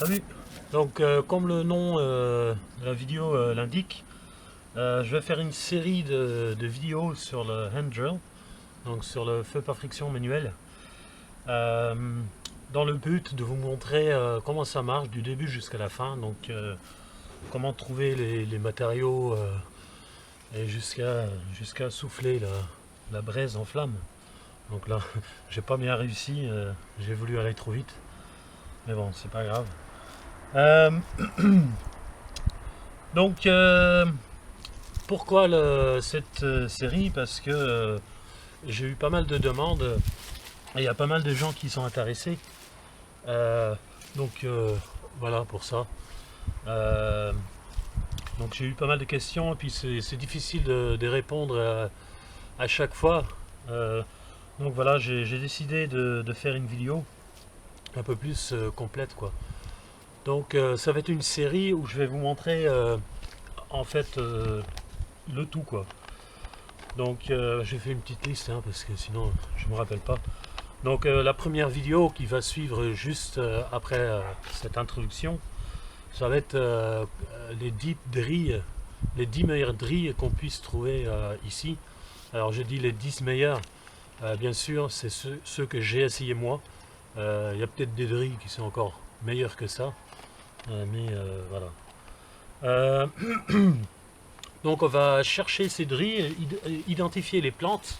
Salut. Donc comme le nom de la vidéo l'indique, je vais faire une série de vidéos sur le hand drill, donc sur le feu par friction manuel, euh, dans le but de vous montrer comment ça marche du début jusqu'à la fin, donc comment trouver les matériaux et jusqu'à souffler la braise en flamme. Donc là, j'ai pas bien réussi, j'ai voulu aller trop vite, mais bon, c'est pas grave. Euh, donc, pourquoi cette série? Parce que j'ai eu pas mal de demandes et il y a pas mal de gens qui sont intéressés. Euh, donc, voilà pour ça. Euh, donc, j'ai eu pas mal de questions et puis c'est difficile de répondre à chaque fois. Donc, voilà, j'ai décidé de faire une vidéo un peu plus complète, quoi. Donc ça va être une série où je vais vous montrer en fait le tout, quoi. Donc j'ai fait une petite liste parce que sinon je me rappelle pas. Donc la première vidéo qui va suivre juste après cette introduction, ça va être les 10 drills, les 10 meilleurs drills qu'on puisse trouver ici. Alors j'ai dit les 10 meilleurs, bien sûr c'est ceux que j'ai essayé moi. Il y a peut-être des drills qui sont encore meilleurs que ça. Mais voilà. Euh, donc on va chercher ces drills, identifier les plantes.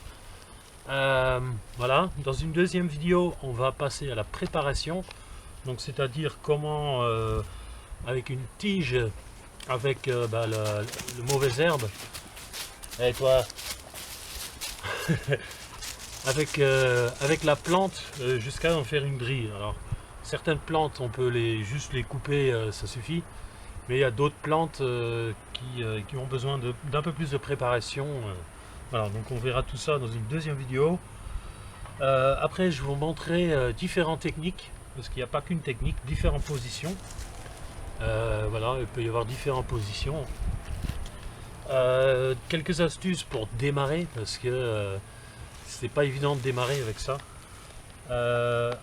Voilà. Dans une deuxième vidéo, on va passer à la préparation. Donc c'est-à-dire comment, avec une tige, avec le mauvaise herbe, et toi, avec la plante, jusqu'à en faire une drille. Alors certaines plantes, on peut juste les couper, ça suffit. Mais il y a d'autres plantes qui ont besoin d'un peu plus de préparation. Voilà, donc on verra tout ça dans une deuxième vidéo. Après, je vais vous montrer différentes techniques, parce qu'il n'y a pas qu'une technique, différentes positions. Voilà, il peut y avoir différentes positions. Quelques astuces pour démarrer, parce que c'est pas évident de démarrer avec ça.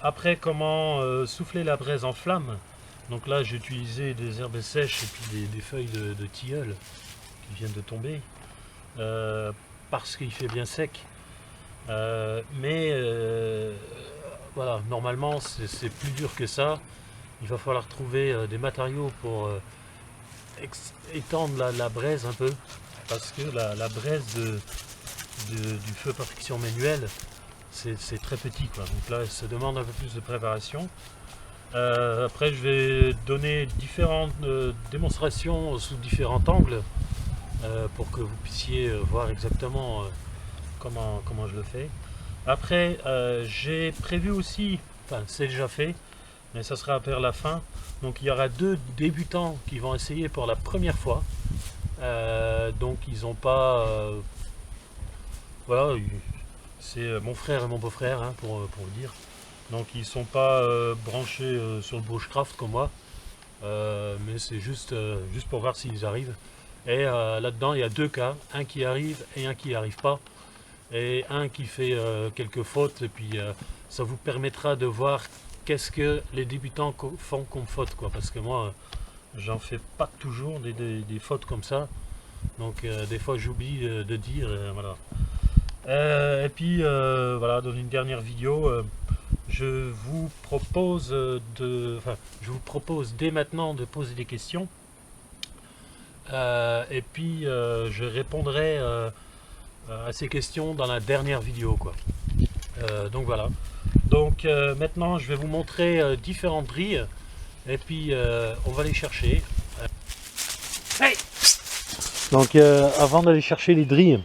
Après, comment souffler la braise en flamme. Donc là, j'ai utilisé des herbes sèches et puis des feuilles de tilleul qui viennent de tomber, parce qu'il fait bien sec. Voilà, normalement, c'est plus dur que ça. Il va falloir trouver des matériaux pour étendre la braise un peu, parce que la braise du feu par friction manuel, c'est très petit, quoi. Donc là, ça demande un peu plus de préparation. Après, je vais donner différentes démonstrations sous différents angles pour que vous puissiez voir exactement comment je le fais. Après, j'ai prévu aussi, enfin c'est déjà fait, mais ça sera vers la fin. Donc il y aura 2 débutants qui vont essayer pour la première fois. Donc ils n'ont pas... voilà, c'est mon frère et mon beau-frère, pour le dire. Donc ils sont pas branchés sur le bushcraft comme moi, mais c'est juste pour voir s'ils arrivent. Et là-dedans il y a 2 cas, un qui arrive et un qui n'y arrive pas, et un qui fait quelques fautes, et puis ça vous permettra de voir qu'est-ce que les débutants font comme faute, quoi, parce que moi j'en fais pas toujours des fautes comme ça, donc des fois j'oublie de dire, voilà. Et puis voilà, dans une dernière vidéo, je vous propose je vous propose dès maintenant de poser des questions, et puis je répondrai à ces questions dans la dernière vidéo, quoi. Donc voilà. Donc maintenant, je vais vous montrer différentes drills, et puis on va les chercher. Hey. Donc avant d'aller chercher les drills,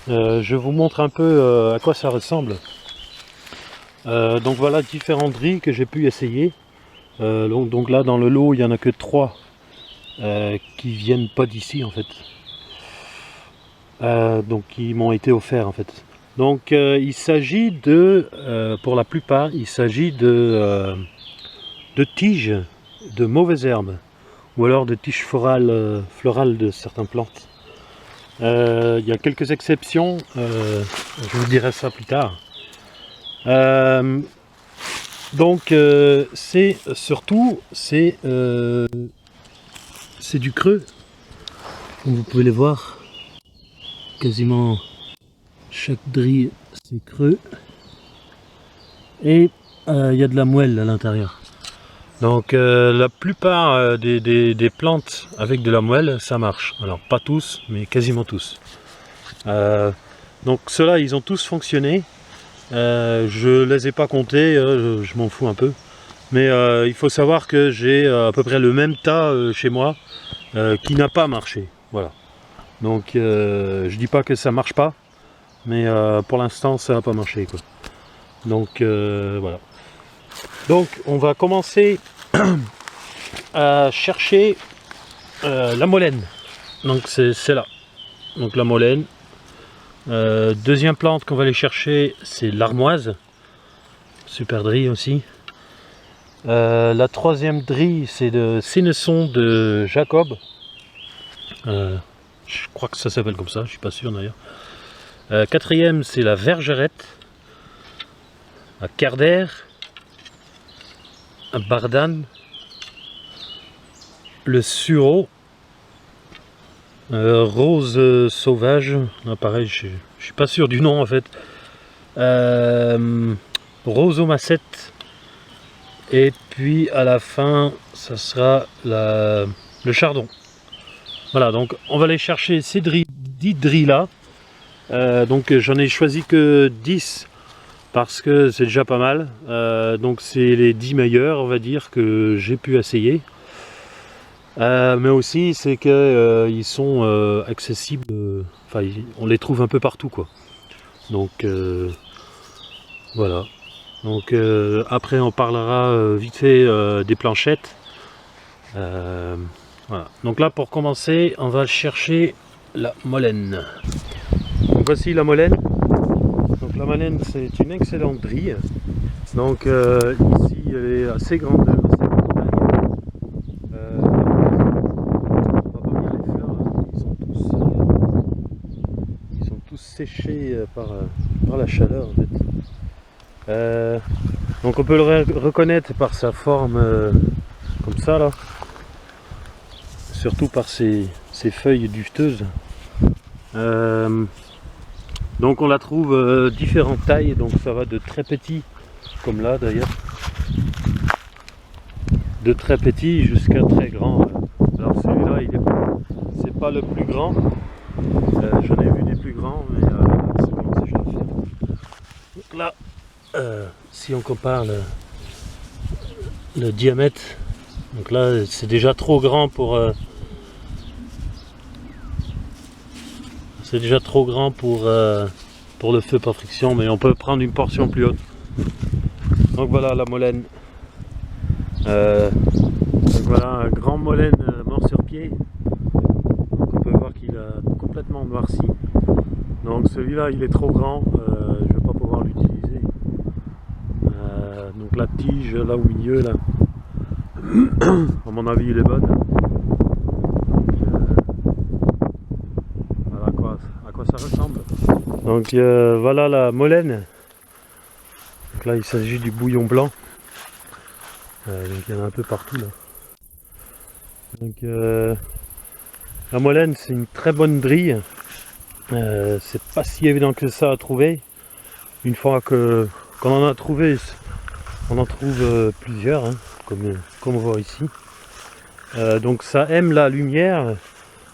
je vous montre un peu à quoi ça ressemble. Donc voilà différents drills que j'ai pu essayer. Donc là dans le lot il n'y en a que 3 qui viennent pas d'ici en fait. Donc qui m'ont été offerts en fait. Donc il s'agit pour la plupart, il s'agit de tiges de mauvaises herbes, ou alors de tiges florales de certaines plantes. Il y a quelques exceptions, je vous dirai ça plus tard. Donc c'est surtout c'est du creux, comme vous pouvez les voir, quasiment chaque drille c'est creux, et il y a de la moelle à l'intérieur. Donc la plupart des plantes avec de la moelle, ça marche. Alors pas tous, mais quasiment tous. Donc ceux-là, ils ont tous fonctionné. Je les ai pas comptés, je m'en fous un peu. Mais il faut savoir que j'ai à peu près le même tas chez moi qui n'a pas marché. Voilà. Donc je dis pas que ça marche pas, mais pour l'instant ça n'a pas marché, quoi. Donc voilà. Donc on va commencer à chercher la molène. Donc c'est là. Donc la molène. Deuxième plante qu'on va aller chercher, c'est l'armoise. Super drille aussi. La troisième drille, c'est le Sénesson de Jacob. Je crois que ça s'appelle comme ça, je suis pas sûr d'ailleurs. Quatrième, c'est la Vergerette. À Carder. À Bardane. Le Sureau. Rose sauvage. Là, pareil, je suis pas sûr du nom en fait. Rosomacette. Et puis à la fin, ça sera le chardon. Voilà, donc on va aller chercher ces 10 drilles là. Donc j'en ai choisi que 10 parce que c'est déjà pas mal. Donc c'est les 10 meilleurs, on va dire, que j'ai pu essayer. Mais aussi c'est que ils sont accessibles, enfin on les trouve un peu partout, quoi. Donc voilà. Donc après on parlera vite fait des planchettes. Voilà. Donc là pour commencer on va chercher la molène. Donc voici la molène. Donc la molène c'est une excellente drille. Donc ici elle est assez grande taille. On va pas bien les fleurs, ils sont tous séchés par la chaleur en fait. Donc on peut le reconnaître par sa forme comme ça là, surtout par ses feuilles duveteuses. Donc on la trouve différentes tailles, donc ça va de très petit, comme là d'ailleurs, de très petit jusqu'à très grand. Alors celui-là c'est pas le plus grand, j'en ai vu des plus grands, mais ça commence déjà à faire. Donc là, si on compare le diamètre, donc là c'est déjà trop grand pour le feu par friction, mais on peut prendre une portion plus haute. Donc voilà la molène. Donc voilà un grand molène mort sur pied. Donc on peut voir qu'il a complètement noirci. Donc celui-là il est trop grand, je ne vais pas pouvoir l'utiliser. Donc la tige là au milieu là, à mon avis elle est bonne. Voilà à quoi ça ressemble. Donc voilà la molène. Donc là il s'agit du bouillon blanc. Donc il y en a un peu partout là. Donc la molène c'est une très bonne drille. C'est pas si évident que ça à trouver. Une fois qu'on en a trouvé, on en trouve plusieurs, hein, comme on voit ici. Donc ça aime la lumière.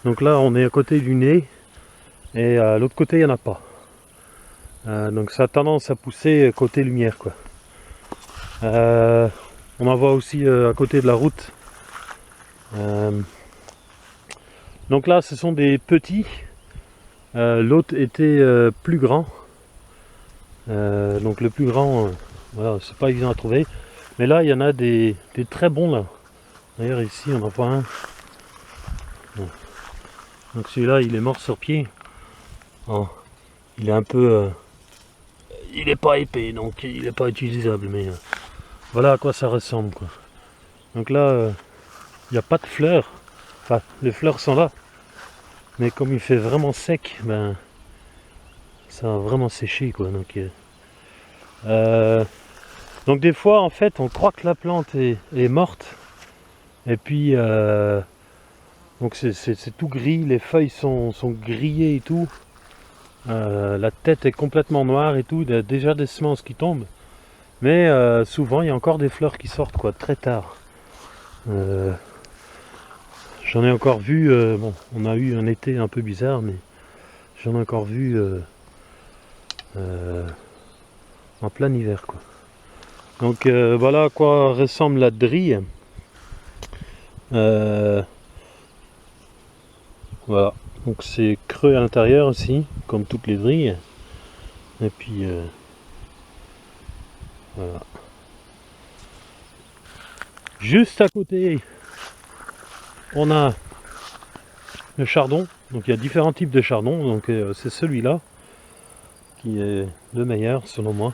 Donc là on est à côté du nez et à l'autre côté il n'y en a pas. Donc ça a tendance à pousser côté lumière, quoi. On en voit aussi à côté de la route. Donc là ce sont des petits. L'autre était plus grand. Donc le plus grand, voilà, c'est pas évident à trouver. Mais là il y en a des très bons là. D'ailleurs ici on en voit un. Bon. Donc celui-là il est mort sur pied. Oh, il est un peu... il est pas épais, donc il est pas utilisable, mais voilà à quoi ça ressemble, quoi. Donc là il n'y a pas de fleurs. Enfin les fleurs sont là. Mais comme il fait vraiment sec, ben ça a vraiment séché, quoi. Donc Donc des fois en fait on croit que la plante est morte et puis donc c'est tout gris, les feuilles sont grillées et tout. La tête est complètement noire et tout, il y a déjà des semences qui tombent. Mais souvent il y a encore des fleurs qui sortent quoi, très tard. J'en ai encore vu, bon on a eu un été un peu bizarre mais j'en ai encore vu en plein hiver quoi. Donc voilà à quoi ressemble la drille. Voilà, donc c'est creux à l'intérieur aussi, comme toutes les drilles. Et puis voilà. Juste à côté, on a le chardon. Donc il y a différents types de chardon. Donc c'est celui-là qui est le meilleur selon moi.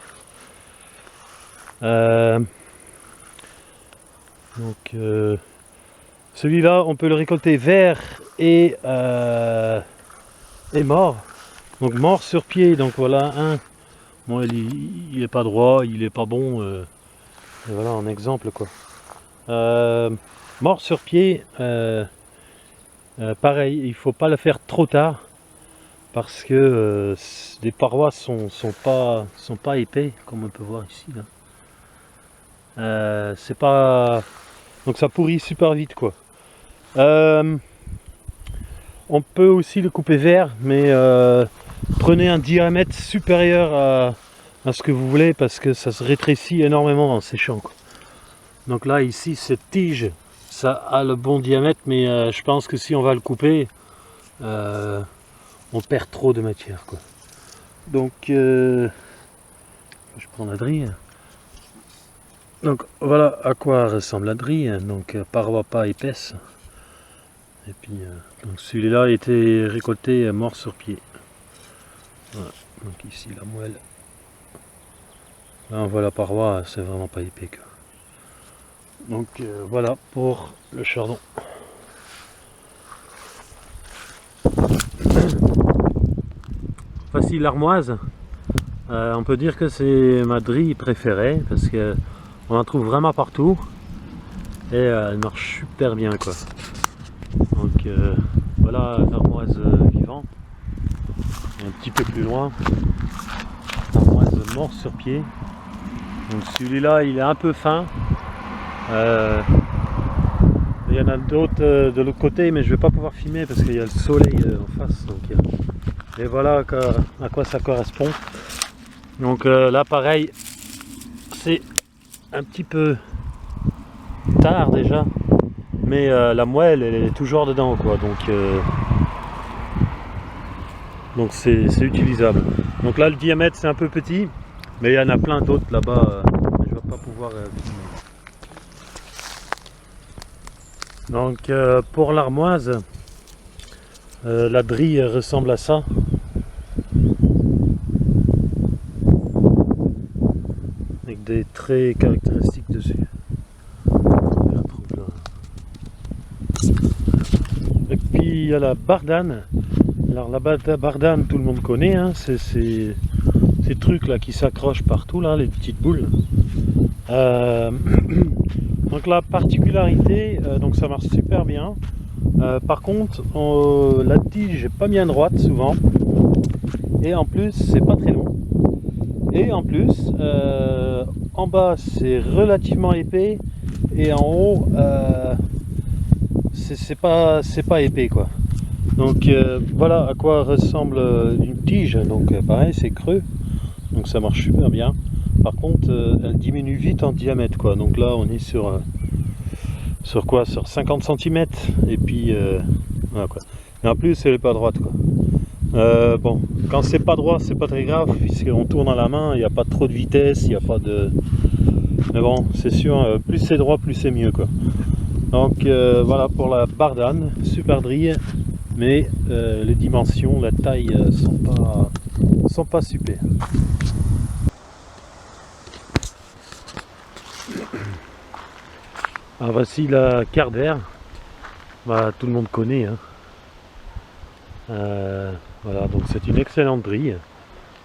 Donc celui-là, on peut le récolter vert et mort. Donc mort sur pied. Donc voilà un. Bon, il est pas droit, il est pas bon. Et voilà un exemple quoi. Mort sur pied. Pareil, il faut pas le faire trop tard parce que les parois sont pas épais comme on peut voir ici là. C'est pas donc ça pourrit super vite quoi. On peut aussi le couper vert, mais prenez un diamètre supérieur à ce que vous voulez parce que ça se rétrécit énormément en séchant quoi. Donc là ici cette tige ça a le bon diamètre, mais je pense que si on va le couper on perd trop de matière quoi. Donc je prends la drille. Donc voilà à quoi ressemble la drille. Donc parois pas épaisse. Et puis donc celui-là a été récolté mort sur pied. Voilà. Donc ici la moelle. Là on voit la paroi, c'est vraiment pas épais quoi. Donc voilà pour le chardon. Voici l'armoise. On peut dire que c'est ma drille préférée parce que on la trouve vraiment partout et elle marche super bien quoi. Donc voilà l'armoise vivante. Un petit peu plus loin, l'armoise mort sur pied. Donc celui-là il est un peu fin. Il y en a d'autres de l'autre côté mais je vais pas pouvoir filmer parce qu'il y a le soleil en face. Donc, et voilà à quoi ça correspond. Donc là pareil c'est un petit peu tard déjà mais la moelle elle est toujours dedans quoi donc c'est utilisable. Donc là le diamètre c'est un peu petit mais il y en a plein d'autres là-bas je vais pas pouvoir filmer. Donc pour l'armoise la drille ressemble à ça. Avec des traits caractéristiques dessus. Et puis il y a la bardane. Alors la bardane tout le monde connaît, hein, c'est ces trucs là qui s'accrochent partout là, les petites boules. Donc la particularité, donc ça marche super bien. Par contre la tige est pas bien droite souvent. Et en plus c'est pas très long. Et en plus en bas c'est relativement épais et en haut c'est pas épais quoi. Donc voilà à quoi ressemble une tige. Donc pareil c'est creux, donc ça marche super bien. Par contre elle diminue vite en diamètre quoi. Donc là on est sur quoi, sur 50 cm et puis voilà quoi. Et en plus elle est pas droite quoi. Bon, quand c'est pas droit c'est pas très grave puisqu'on tourne à la main, il n'y a pas trop de vitesse, il n'y a pas de... Mais bon, c'est sûr, plus c'est droit plus c'est mieux quoi. Donc voilà pour la bardane, super drille, mais les dimensions, la taille sont pas super. Alors voici la Carder, bah, tout le monde connaît hein. Voilà, donc c'est une excellente drille.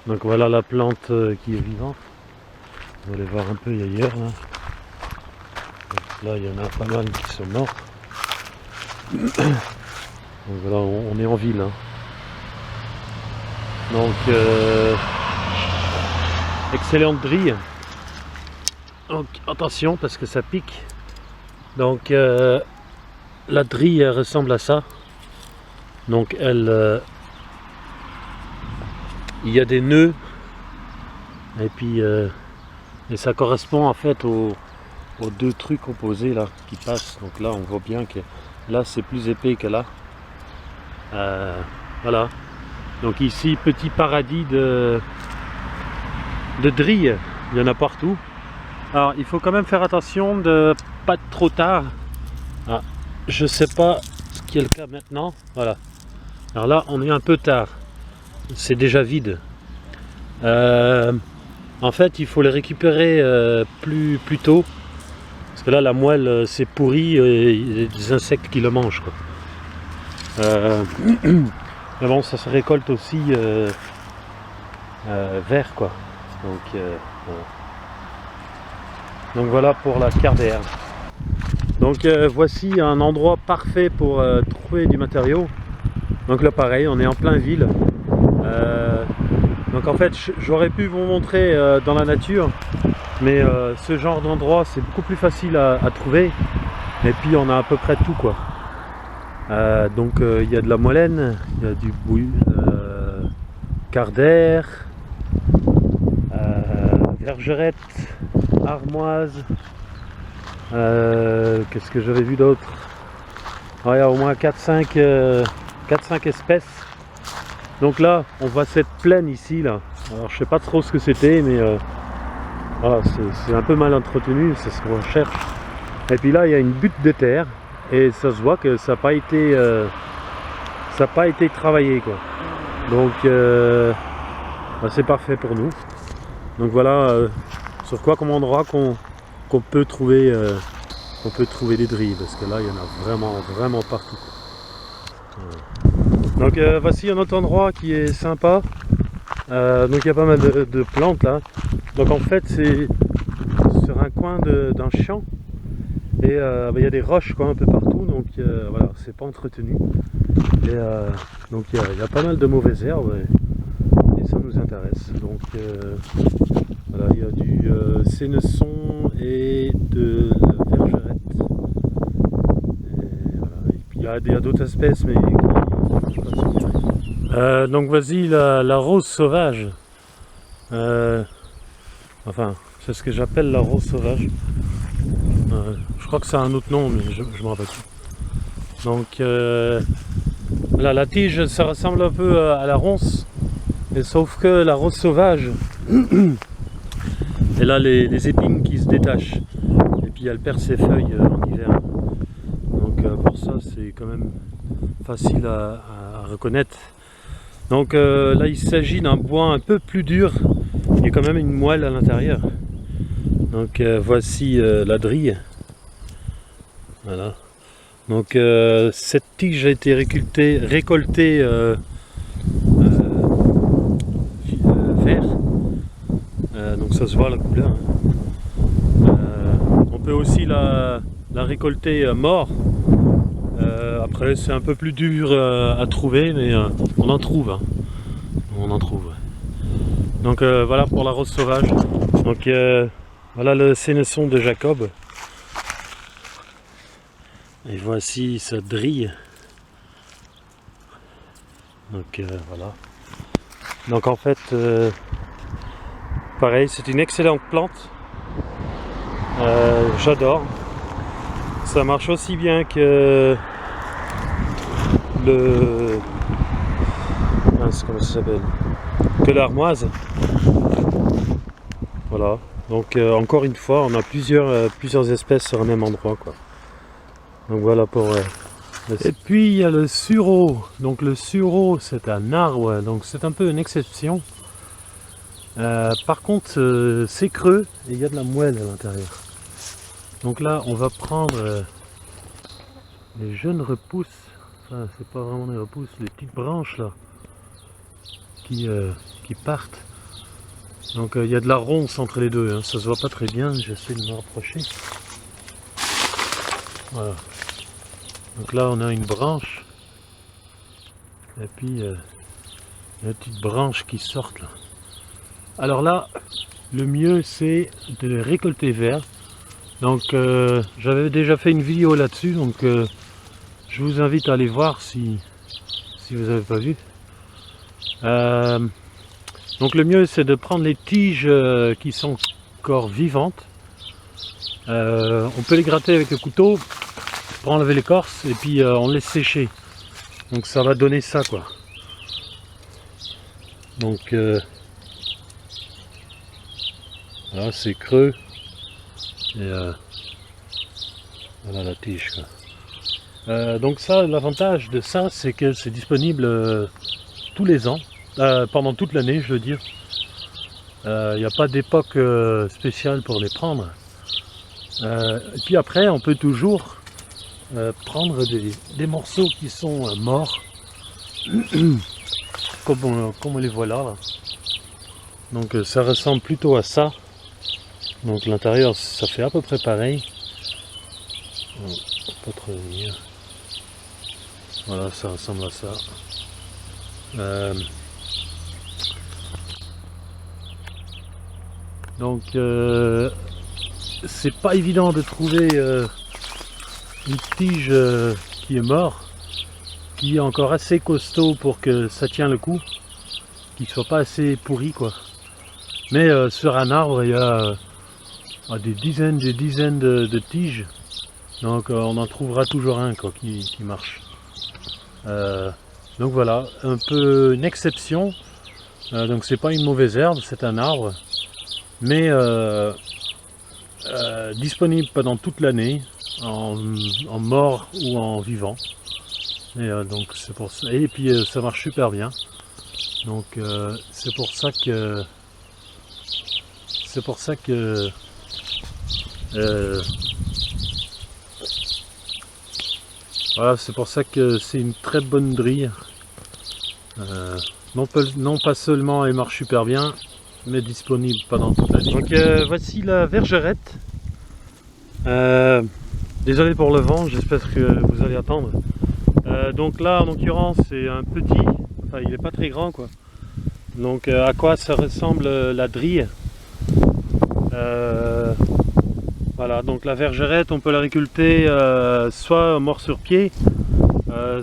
Donc voilà la plante qui est vivante. On va aller voir un peu ailleurs. Là, là il y en a pas mal qui sont morts. Donc voilà, on est en ville. Hein. Donc, excellente drille. Donc attention parce que ça pique. Donc la drille elle ressemble à ça. Donc elle, il y a des nœuds et puis et ça correspond en fait aux deux trucs opposés là qui passent. Donc là on voit bien que là c'est plus épais que là. Voilà. Donc ici petit paradis de drille. Il y en a partout. Alors il faut quand même faire attention de pas être trop tard. Ah, je sais pas ce qui est le cas maintenant. Voilà. Alors là on est un peu tard. C'est déjà vide. En fait il faut les récupérer plus tôt. Parce que là la moelle c'est pourri et il y a des insectes qui le mangent quoi. Mais bon ça se récolte aussi vert quoi. Donc voilà. Donc voilà pour la Cardère. Donc voici un endroit parfait pour trouver du matériau. Donc là pareil, on est en plein ville. Donc en fait j'aurais pu vous montrer dans la nature, mais ce genre d'endroit c'est beaucoup plus facile à trouver. Et puis on a à peu près tout quoi. Donc il y a de la moellenne, il y a du Cardère, Vergerette, Armoise. Qu'est-ce que j'avais vu d'autre? Il y a au moins 4-5 espèces. Donc là on voit cette plaine ici là. Alors je sais pas trop ce que c'était, mais voilà, c'est un peu mal entretenu, c'est ce qu'on cherche. Et puis là il y a une butte de terre et ça se voit que ça n'a pas été travaillé quoi. Donc bah, c'est parfait pour nous. Donc voilà sur quoi comme endroit qu'on peut trouver des drilles, parce que là il y en a vraiment partout. Voilà. Donc voici un autre endroit qui est sympa. Donc il y a pas mal de plantes là. Donc en fait c'est sur un coin d'un champ et bah, il y a des roches quoi, un peu partout. Donc voilà, c'est pas entretenu. Et donc il y a pas mal de mauvaises herbes et ça nous intéresse. Donc voilà, il y a du sénesson et de vergerette. Et, voilà. Et puis il y a d'autres espèces, mais donc vas-y la rose sauvage. Enfin, c'est ce que j'appelle la rose sauvage. Je crois que c'est un autre nom, mais je m'en rappelle plus. Donc voilà, la tige, ça ressemble un peu à la ronce, et sauf que la rose sauvage, elle a les épines qui se détachent, et puis elle perd ses feuilles en hiver. Donc pour ça, c'est quand même facile à reconnaître. Donc là, il s'agit d'un bois un peu plus dur, il y a quand même une moelle à l'intérieur. Donc voici la drille. Voilà. Donc cette tige a été récoltée vert. Donc ça se voit la couleur. On peut aussi la récolter mort. Après c'est un peu plus dur à trouver, mais on en trouve. Hein. On en trouve. Donc voilà pour la rose sauvage. Donc voilà le sénesson de Jacob. Et voici sa drille. Donc voilà. Donc en fait, pareil, c'est une excellente plante. J'adore. Ça marche aussi bien que le... comment ça s'appelle? Que l'armoise. Voilà. Donc encore une fois, on a plusieurs espèces sur un même endroit, quoi. Donc voilà pour... Et puis il y a le sureau. Donc le sureau c'est un arbre, donc c'est un peu une exception. Par contre c'est creux et il y a de la moelle à l'intérieur. Donc là on va prendre les jeunes repousses. Enfin c'est pas vraiment des repousses, les petites branches là qui partent. Donc il y a de la ronce entre les deux, hein. Ça se voit pas très bien, j'essaie de me rapprocher. Voilà. Donc là on a une branche. Et puis il y a une petite branche qui sort là. Alors là, le mieux c'est de les récolter verts. Donc j'avais déjà fait une vidéo là-dessus, donc je vous invite à aller voir si vous n'avez pas vu. Donc le mieux c'est de prendre les tiges qui sont encore vivantes. On peut les gratter avec le couteau pour enlever l'écorce et puis on laisse sécher. Donc ça va donner ça quoi. Donc voilà, c'est creux. Et voilà la tige quoi. Donc ça, l'avantage de ça, c'est que c'est disponible tous les ans, pendant toute l'année je veux dire. Il n'y a pas d'époque spéciale pour les prendre. Et puis après on peut toujours prendre des morceaux qui sont morts, comme on les voit là. Donc ça ressemble plutôt à ça. Donc l'intérieur ça fait à peu près pareil. Pas trop venir. Voilà, ça ressemble à ça. Donc c'est pas évident de trouver une tige qui est morte, qui est encore assez costaud pour que ça tienne le coup, qui soit pas assez pourri quoi. Mais sur un arbre il y a des dizaines de tiges, donc on en trouvera toujours un quoi, qui marche. Donc voilà, un peu une exception. Donc c'est pas une mauvaise herbe, c'est un arbre, mais disponible pendant toute l'année, en mort ou en vivant. Et donc c'est pour ça. Et puis ça marche super bien. Donc c'est pour ça que voilà, c'est pour ça que c'est une très bonne drille. Non pas seulement elle marche super bien, mais disponible pendant toute l'année. Donc voici la vergerette. Désolé pour le vent, j'espère que vous allez attendre. Donc là en l'occurrence c'est un petit, enfin il n'est pas très grand quoi. Donc à quoi ça ressemble la drille. Voilà, donc la vergerette on peut la récolter soit mort sur pied,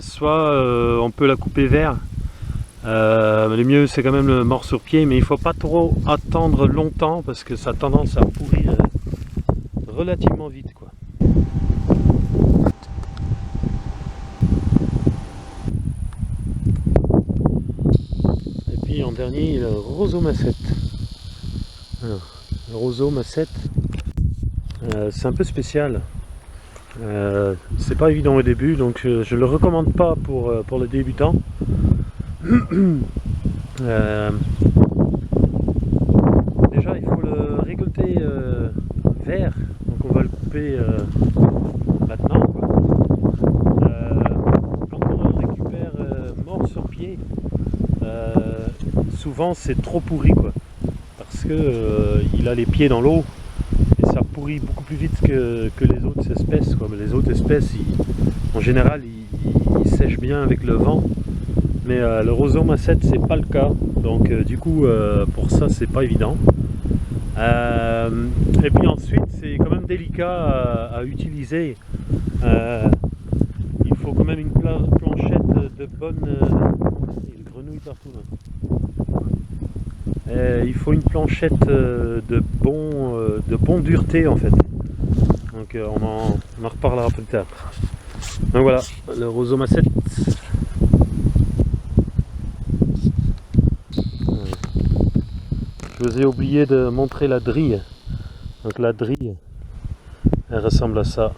soit on peut la couper vert. Le mieux c'est quand même le mort sur pied, mais il faut pas trop attendre longtemps parce que ça a tendance à pourrir relativement vite quoi. Et puis en dernier le roseau macette. Alors, le roseau macette, c'est un peu spécial. C'est pas évident au début, donc je le recommande pas pour les débutants. Déjà il faut le récolter vert, donc on va le couper maintenant quoi. Quand on le récupère mort sur pied, souvent c'est trop pourri quoi, parce que il a les pieds dans l'eau et ça pourrit beaucoup plus vite que les autres espèces quoi. Les autres espèces en général ils sèchent bien avec le vent. Mais le roseau macette c'est pas le cas, donc du coup pour ça c'est pas évident. Et puis ensuite c'est quand même délicat à utiliser. Il faut quand même une planchette de bonne... il y a des grenouilles partout là. Il faut une planchette de bon dureté en fait. Donc on en reparlera plus tard. Donc voilà, le roseau macette. Je vous ai oublié de montrer la drille. Donc la drille, elle ressemble à ça.